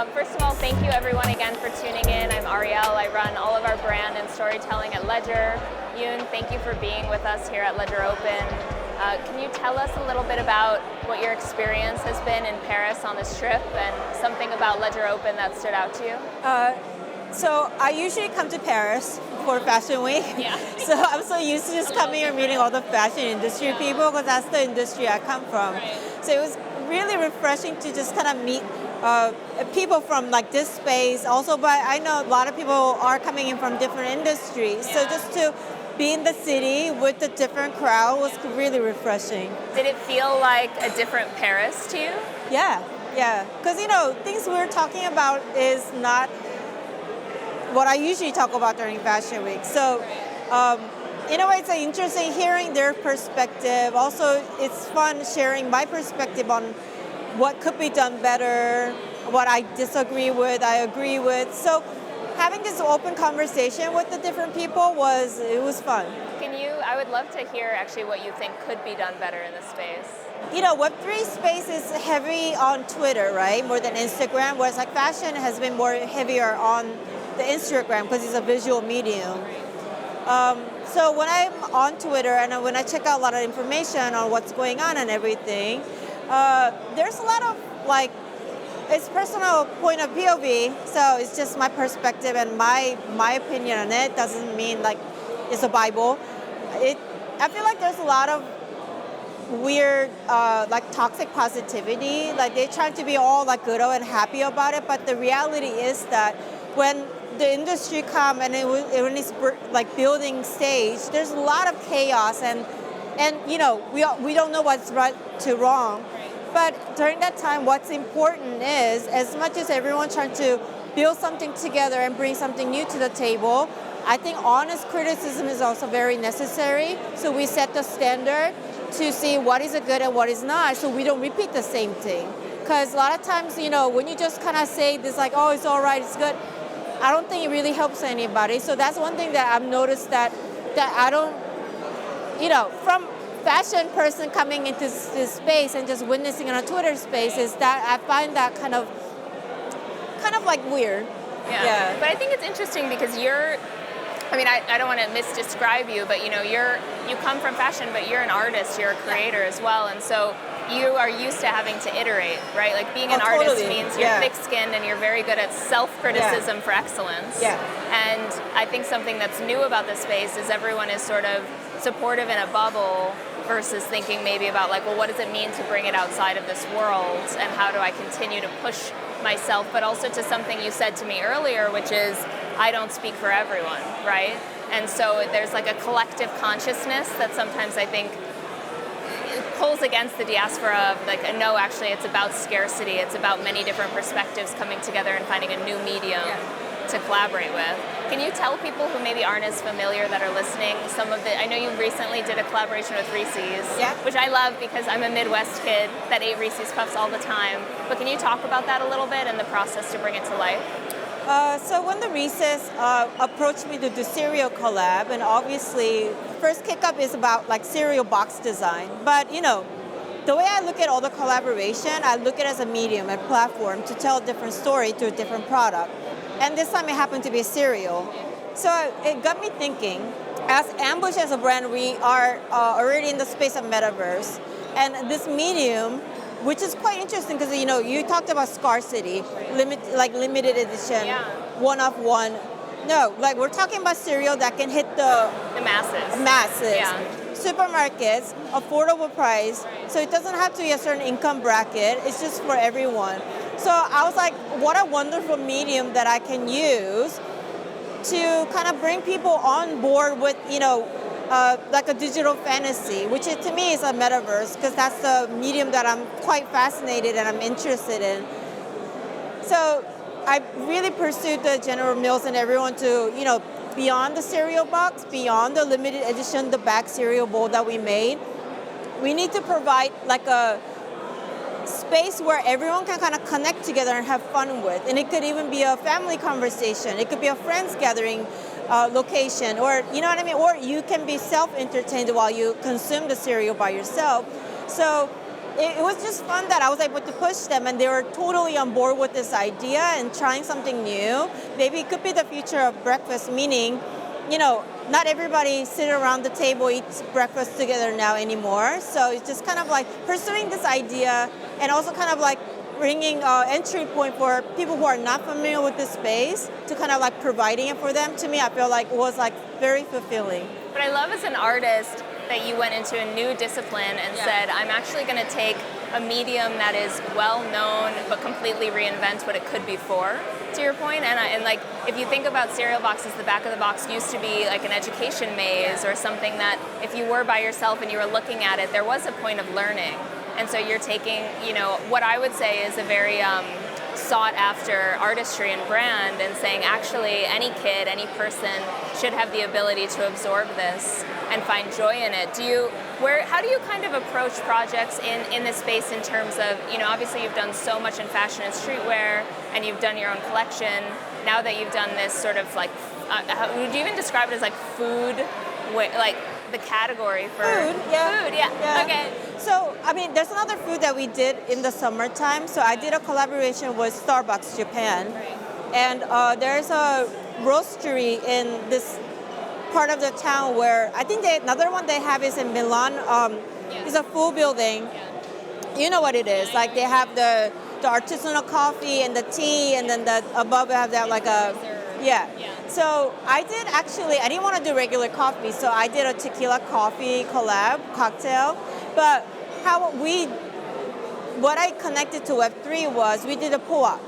First of all, thank you everyone again for tuning in. I'm Ariel. I run all of our brand and storytelling at Ledger. Yoon, thank you for being with us here at Ledger Op3n. Can you tell us a little bit about what your experience has been in Paris on this trip and something about Ledger Op3n that stood out to you? So I usually come to Paris for Fashion Week. Yeah. So I'm so used to just coming and meeting all the fashion industry people because that's the industry I come from. Right. So it was really refreshing to just kind of meet people from like this space also, but I know a lot of people are coming in from different industries. So just to be in the city with a different crowd was really refreshing. Did it feel like a different Paris to you? Yeah. Because things we're talking about is not what I usually talk about during Fashion Week. So in a way it's interesting hearing their perspective. Also, it's fun sharing my perspective on what could be done better, what I disagree with, I agree with. So having this open conversation with the different people was fun. I would love to hear actually what you think could be done better in this space. Web3 space is heavy on Twitter, right? More than Instagram, whereas like fashion has been more heavier on the Instagram because it's a visual medium. So when I'm on Twitter and when I check out a lot of information on what's going on and everything, there's a lot of it's personal point of POV, so it's just my perspective and my opinion on it. Doesn't mean like it's a Bible. I feel like there's a lot of weird toxic positivity. Like they're trying to be all like good and happy about it, but the reality is that when the industry come and when it's like building stage, there's a lot of chaos and we don't know what's right to wrong. But during that time, what's important is, as much as everyone's trying to build something together and bring something new to the table, I think honest criticism is also very necessary. So we set the standard to see what is good and what is not, so we don't repeat the same thing. Because a lot of times, when you just kind of say this like, oh, it's all right, it's good, I don't think it really helps anybody. So that's one thing that I've noticed that I don't, from fashion person coming into this space and just witnessing in a Twitter space is that I find that kind of like weird. Yeah. But I think it's interesting because I don't want to misdescribe you, but you come from fashion, but you're an artist, you're a creator as well, and so you are used to having to iterate, right? Like being an artist means you're thick-skinned and you're very good at self-criticism for excellence. Yeah. And I think something that's new about this space is everyone is sort of supportive in a bubble versus thinking maybe about like, well, what does it mean to bring it outside of this world and how do I continue to push myself, but also to something you said to me earlier, which is I don't speak for everyone, right? And so there's like a collective consciousness that sometimes I think pulls against the diaspora of like, no, actually it's about scarcity, it's about many different perspectives coming together and finding a new medium to collaborate with. Can you tell people who maybe aren't as familiar that are listening I know you recently did a collaboration with Reese's, which I love because I'm a Midwest kid that ate Reese's Puffs all the time, but can you talk about that a little bit and the process to bring it to life? So when the Reese's approached me to do cereal collab, and obviously first kick-up is about like cereal box design, but the way I look at all the collaboration, I look at it as a medium, a platform to tell a different story to a different product. And this time it happened to be cereal. So it got me thinking, as Ambush as a brand, we are already in the space of metaverse. And this medium, which is quite interesting because, you talked about scarcity, limited edition, one of one. No, we're talking about cereal that can hit the masses. Yeah. Supermarkets, affordable price, so it doesn't have to be a certain income bracket, it's just for everyone. So I was like, what a wonderful medium that I can use to kind of bring people on board with, like a digital fantasy, which to me is a metaverse, because that's the medium that I'm quite fascinated and I'm interested in. So I really pursued the General Mills and everyone to, beyond the cereal box, beyond the limited edition, the bag cereal bowl that we made, we need to provide like a space where everyone can kind of connect together and have fun with. And it could even be a family conversation. It could be a friends gathering location, or you know what I mean? Or you can be self-entertained while you consume the cereal by yourself. So it was just fun that I was able to push them, and they were totally on board with this idea and trying something new. Maybe it could be the future of breakfast, meaning, not everybody sit around the table, eats breakfast together now anymore. So it's just kind of like pursuing this idea and also kind of like bringing an entry point for people who are not familiar with this space to kind of like providing it for them. To me, I feel like it was like very fulfilling. But I love as an artist that you went into a new discipline and said, I'm actually going to take a medium that is well known but completely reinvent what it could be for, to your point. And like, if you think about cereal boxes, the back of the box used to be like an education maze or something that if you were by yourself and you were looking at it, there was a point of learning. And so you're taking, what I would say is a very sought after artistry and brand and saying actually any kid, any person should have the ability to absorb this and find joy in it. How do you kind of approach projects in this space in terms of, obviously you've done so much in fashion and streetwear and you've done your own collection. Now that you've done this sort of like, would you even describe it as like food, like the category for food? Yeah. Food, yeah. Okay. So, there's another food that we did in the summertime. So I did a collaboration with Starbucks Japan. Right. And there's a roastery in this part of the town where I think another one they have is in Milan. It's a full building. Yeah. You know what it is. Like they have the artisanal coffee and the tea, and then above they have that like a... Yeah. So I didn't want to do regular coffee, so I did a tequila coffee collab cocktail. But what I connected to Web3 was we did a pull-up.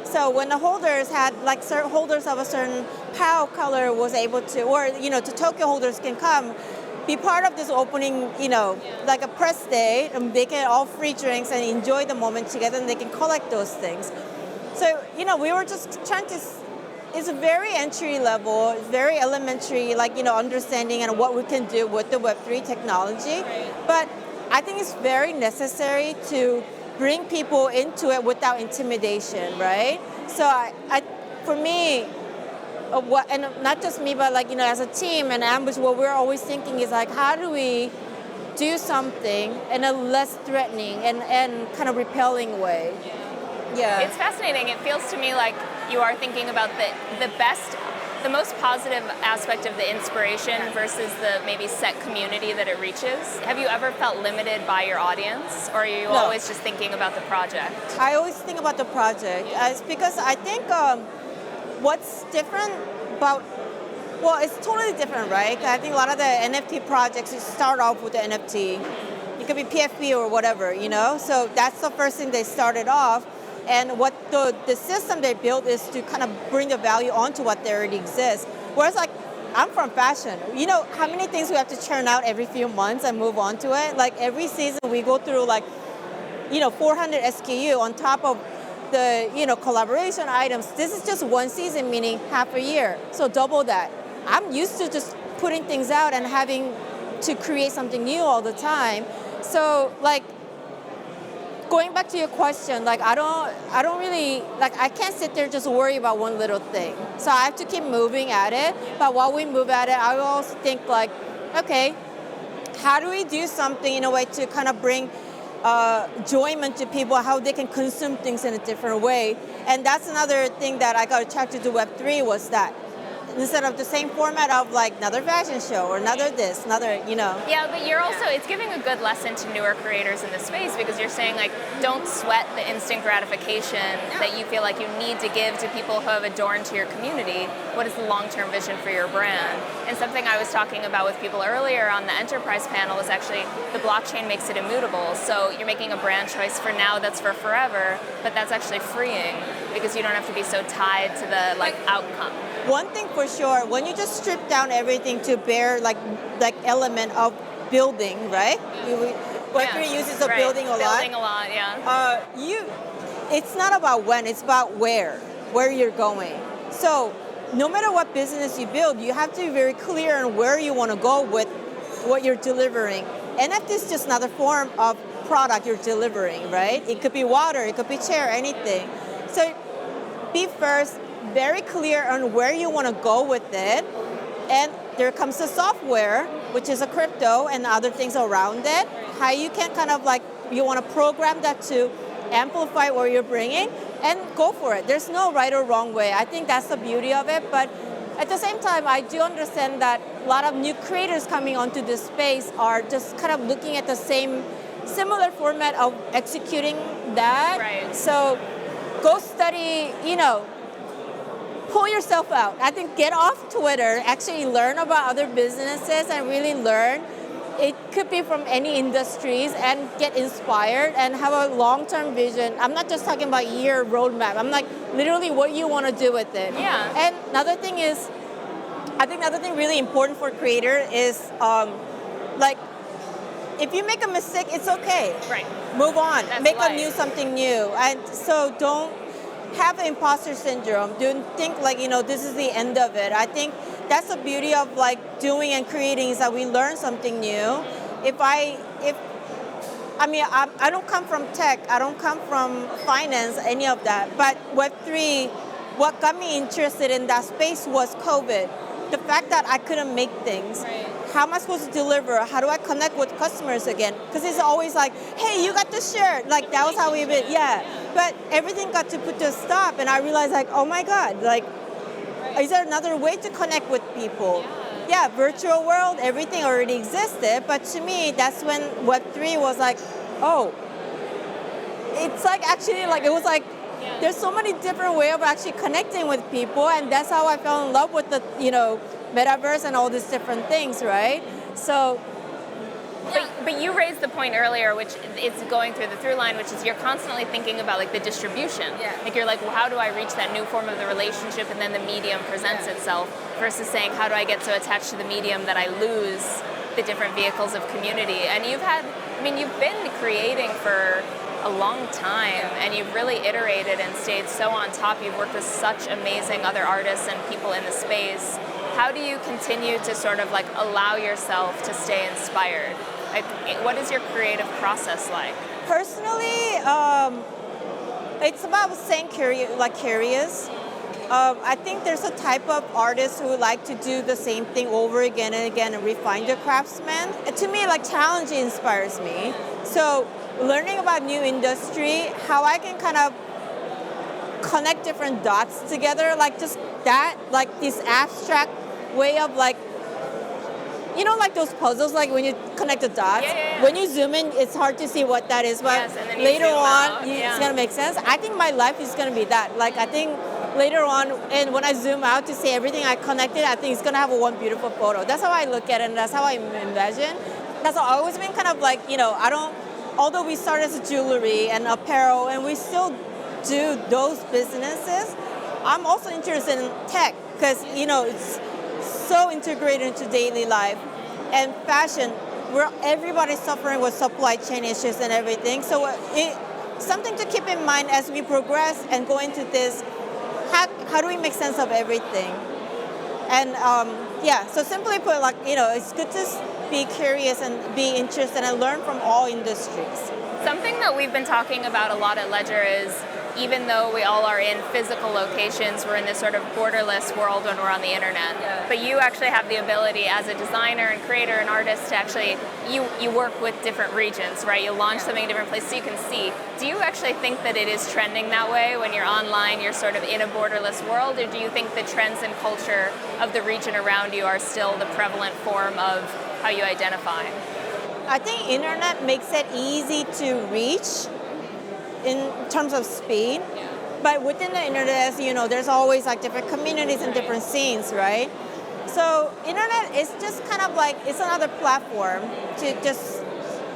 So when the holders had like certain holders of a certain POW color was able to, or the Tokyo holders can come, be part of this opening, like a press day, and they get all free drinks and enjoy the moment together, and they can collect those things. So we were just trying to. It's very entry level, very elementary, like, understanding and what we can do with the Web3 technology. Right. But I think it's very necessary to bring people into it without intimidation, right? So for me, and not just me, but like, as a team and Ambush, what we're always thinking is like, how do we do something in a less threatening and kind of repelling way? Yeah. It's fascinating. It feels to me like you are thinking about the most positive aspect of the inspiration versus the maybe set community that it reaches. Have you ever felt limited by your audience, or are you always just thinking about the project? I always think about the project. It's because I think what's different about, it's totally different, right? I think a lot of the NFT projects start off with the NFT. It could be PFP or whatever, So that's the first thing they started off. And what the system they built is to kind of bring the value onto what there already exists. Whereas like, I'm from fashion. How many things we have to churn out every few months and move on to it? Like every season we go through like, 400 SKU on top of the, collaboration items. This is just one season, meaning half a year. So double that. I'm used to just putting things out and having to create something new all the time. So like, going back to your question, like I don't really, like I can't sit there just worry about one little thing. So I have to keep moving at it. But while we move at it, I will also think like, okay, how do we do something in a way to kind of bring enjoyment to people, how they can consume things in a different way. And that's another thing that I got attracted to Web3 was that. Instead of the same format of like another fashion show or another this, another, Yeah, but you're also, it's giving a good lesson to newer creators in the space because you're saying like, don't sweat the instant gratification that you feel like you need to give to people who have adorned to your community. What is the long-term vision for your brand? And something I was talking about with people earlier on the enterprise panel was actually the blockchain makes it immutable. So you're making a brand choice for now that's for forever, but that's actually freeing because you don't have to be so tied to the like outcome. One thing for sure, when you just strip down everything to bare like element of building, right? Web3 uses the building a lot. Building a lot, yeah. It's not about when, it's about where you're going. So no matter what business you build, you have to be very clear on where you want to go with what you're delivering. NFT is just another form of product you're delivering, right? It could be water, it could be chair, anything. So be first very clear on where you want to go with it. And there comes the software, which is a crypto and other things around it. How you can kind of like you want to program that to amplify what you're bringing, and go for it. There's no right or wrong way. I think that's the beauty of it. But at the same time, I do understand that a lot of new creators coming onto this space are just kind of looking at the similar format of executing that. Right. So go study, pull yourself out. I think get off Twitter, actually learn about other businesses and really learn. It could be from any industries, and get inspired and have a long-term vision. I'm not just talking about year roadmap. I'm like literally what you want to do with it. Yeah. And another thing is, I think another thing really important for creator is like if you make a mistake, it's okay. Right. Move on. That's Make life. something new. And so don't have the imposter syndrome. Don't think like, this is the end of it. I think that's the beauty of like doing and creating, is that we learn something new. I don't come from tech, I don't come from finance, any of that. But Web3, what got me interested in that space was COVID. The fact that I couldn't make things. Right. How am I supposed to deliver? How do I connect with customers again? Because it's always like, hey, you got this shirt. Like that was how we did, yeah. But everything got to put to a stop, and I realized like, oh my God, like, is there another way to connect with people? Yeah, virtual world, everything already existed, but to me, that's when Web3 was like, oh, it's like actually like, it was like, there's so many different ways of actually connecting with people, and that's how I fell in love with the, metaverse and all these different things, right? So, But you raised the point earlier, which is going through the through line, which is you're constantly thinking about like the distribution. Yeah. Like you're like, well, how do I reach that new form of the relationship, and then the medium presents itself, versus saying, how do I get so attached to the medium that I lose the different vehicles of community? And you've been creating for a long time, and you've really iterated and stayed so on top. You've worked with such amazing other artists and people in the space. How do you continue to sort of like allow yourself to stay inspired? Like, what is your creative process like? Personally, it's about staying curious. I think there's a type of artist who like to do the same thing over again and again and refine their craftsman. And to me, like challenge inspires me. So learning about new industry, how I can kind of connect different dots together, like just that, like this abstract way of like, like those puzzles, like when you connect the dots, when you zoom in, it's hard to see what that is, but and then later on, out. it's gonna make sense. I think my life is gonna be that. Like I think later on, and when I zoom out to see everything I connected, I think it's gonna have one beautiful photo. That's how I look at it, and that's how I imagine. That's always been kind of like, although we started as a jewelry and apparel, and we still do those businesses, I'm also interested in tech, because, it's so integrated into daily life. And fashion, where everybody's suffering with supply chain issues and everything. So something to keep in mind as we progress and go into this, how do we make sense of everything? And so simply put, like, it's good to be curious and be interested and learn from all industries. Something that we've been talking about a lot at Ledger is, even though we all are in physical locations, we're in this sort of borderless world when we're on the internet. Yeah. But you actually have the ability as a designer and creator and artist to actually, you work with different regions, right? You launch something in different places so you can see. Do you actually think that it is trending that way when you're online, you're sort of in a borderless world, or do you think the trends and culture of the region around you are still the prevalent form of how you identify? I think internet makes it easy to reach in terms of speed, but within the internet, as you know, there's always like different communities and different scenes, right? So internet is just kind of like, it's another platform to just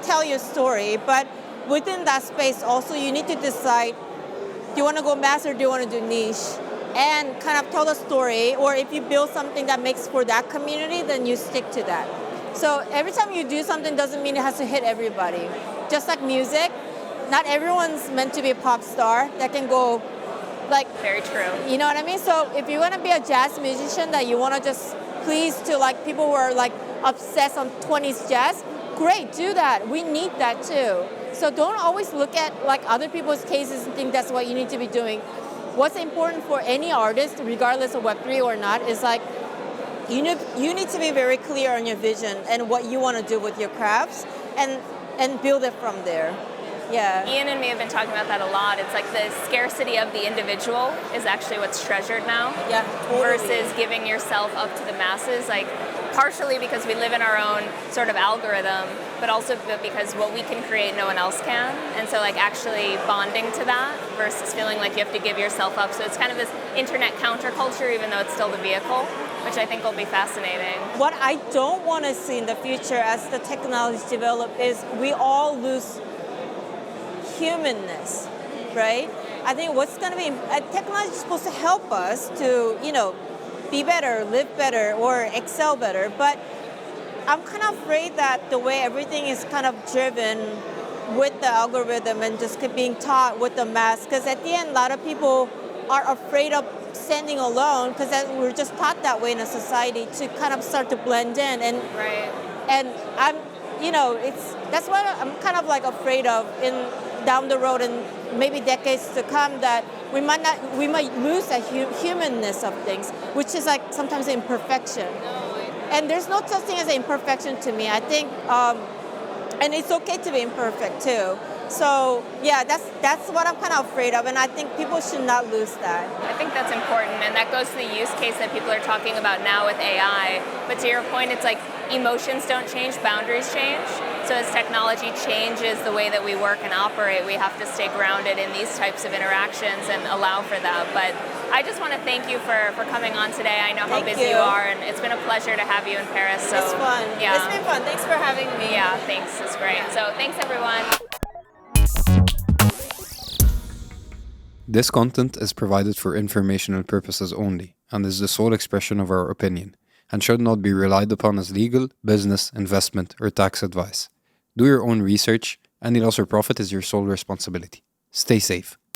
tell your story, but within that space also you need to decide, do you want to go mass or do you want to do niche? And kind of tell the story, or if you build something that makes for that community, then you stick to that. So every time you do something doesn't mean it has to hit everybody. Just like music, not everyone's meant to be a pop star that can go like... Very true. You know what I mean? So if you want to be a jazz musician that you want to just please to like people who are like obsessed on 20s jazz, great, do that. We need that too. So don't always look at like other people's cases and think that's what you need to be doing. What's important for any artist, regardless of Web3 or not, is like you need to be very clear on your vision and what you want to do with your crafts and build it from there. Yeah. Ian and me have been talking about that a lot. It's like the scarcity of the individual is actually what's treasured now. Yeah, totally. Versus giving yourself up to the masses. Like, partially because we live in our own sort of algorithm, but also because what we can create, no one else can. And so like actually bonding to that versus feeling like you have to give yourself up. So it's kind of this internet counterculture, even though it's still the vehicle, which I think will be fascinating. What I don't want to see in the future as the technology develop is we all lose humanness, right? I think what's going to be, technology is supposed to help us to, be better, live better, or excel better. But I'm kind of afraid that the way everything is kind of driven with the algorithm and just being taught with the mass, because at the end, a lot of people are afraid of standing alone because we're just taught that way in a society to kind of start to blend in. And right. And I'm, that's what I'm kind of like afraid of down the road and maybe decades to come, that we might lose that humanness of things, which is like sometimes imperfection. And there's no such thing as imperfection to me. I think, and it's okay to be imperfect too. So yeah, that's what I'm kind of afraid of, and I think people should not lose that. I think that's important, and that goes to the use case that people are talking about now with AI. But to your point, it's like emotions don't change, boundaries change. So as technology changes the way that we work and operate, we have to stay grounded in these types of interactions and allow for that. But I just want to thank you for coming on today. I know how busy you are, and it's been a pleasure to have you in Paris. So, it's fun. Yeah. It's been fun. Thanks for having me. Yeah, thanks. It's great. So thanks, everyone. This content is provided for informational purposes only and is the sole expression of our opinion and should not be relied upon as legal, business, investment, or tax advice. Do your own research. Any loss or profit is your sole responsibility. Stay safe.